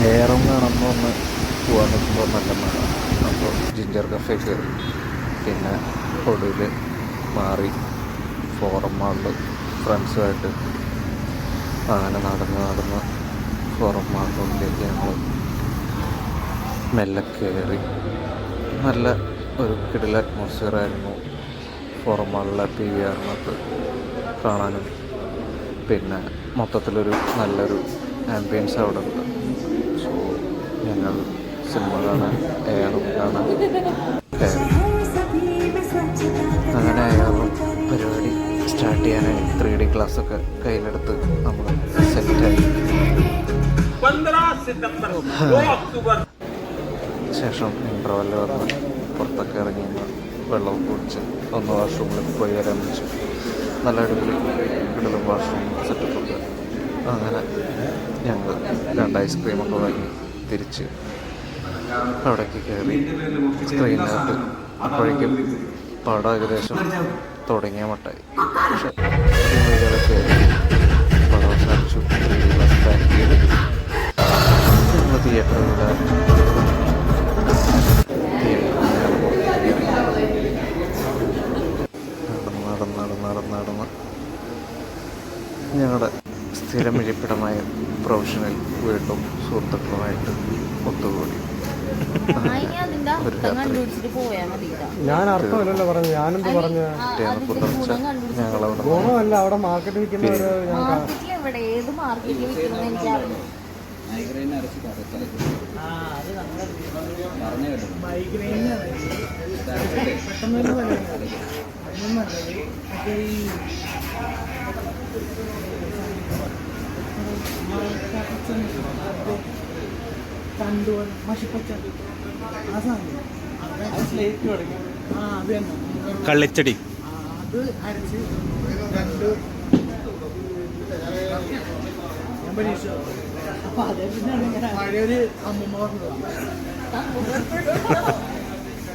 എയറും കാണുന്നൊന്ന് പോകാൻ നിൽക്കുമ്പോൾ നല്ല മഴ. അപ്പോൾ ജിഞ്ചർ കഫേ കയറി. പിന്നെ ഒടുവിൽ മാറി ഫോറം മാളിൽ ഫ്രണ്ട്സുമായിട്ട് അങ്ങനെ നടന്ന് ഫോറം മാളിലേക്ക് ഞങ്ങൾ മെല്ലെ കയറി. നല്ല ഒരു കിടില അറ്റ്മോസ്ഫിയറായിരുന്നു ഫോറം മാളിലെ PVRനകത്ത് കാണാനും. പിന്നെ മൊത്തത്തിലൊരു നല്ലൊരു ആംബിയൻസ് അവിടെ ഉണ്ട്. സോ ഞങ്ങൾ സിനിമ കാണാൻ എയറും കാണാൻ കയറി. അങ്ങനെ എയറും പരിപാടി സ്റ്റാർട്ട് ചെയ്യാനായി 3D ക്ലാസ്സൊക്കെ കയ്യിലെടുത്ത് നമ്മൾ സെറ്റായി. ശേഷം ഇൻ്റർവെല്ല് വന്ന് പുറത്തൊക്കെ ഇറങ്ങി വെള്ളം കുടിച്ച് ഒന്ന് വാഷ്റൂമിൽ പോയി ആരംഭിച്ചു. നല്ല അടിപൊളി കിടലും വാഷ്റൂം സെറ്റപ്പൊക്കെ. അങ്ങനെ ഞങ്ങൾ 2 ഐസ്ക്രീമൊക്കെ വാങ്ങി തിരിച്ച് അവിടേക്ക് കയറി. സ്ക്രീനിനകത്ത് അപ്പോഴേക്കും പടം ഏകദേശം തുടങ്ങിയ മട്ടായി. പക്ഷെ കയറി പടം അവസാനിച്ചു. 3D ക്ലാസ് ബാക്ക് ചെയ്ത് ഞങ്ങൾ തിയേറ്ററിൽ നടന്ന് ഞങ്ങളുടെ സ്ഥിരം ഇരിപ്പിടമായ പ്രൊഫഷണൽ വീണ്ടും സുഹൃത്തുക്കളുമായിട്ട് ഒത്തുകൂടി. ഞാൻ അർത്ഥമല്ലല്ലോ പറഞ്ഞു. ഞാനെന്ത് പറഞ്ഞു? ഞങ്ങളവിടെ ഗുണമല്ല, അവിടെ മാർക്കറ്റ് വിൽക്കുന്നവര് കള്ളിച്ചടി അത് അരച്ച് 2 ഞാൻ പരീക്ഷ. അപ്പൊ അതേ പിന്നെ പഴയൊരു അമ്മൂമ്മ പറഞ്ഞതാണ്.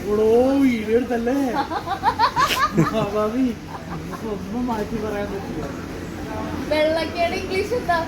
ഓടോ വീഡിയോ എടുത്തല്ലേ ഭാവി, ഒന്നും മാറ്റി പറയാൻ പറ്റില്ല. വെള്ളക്കേട് ഇംഗ്ലീഷ് എന്താ?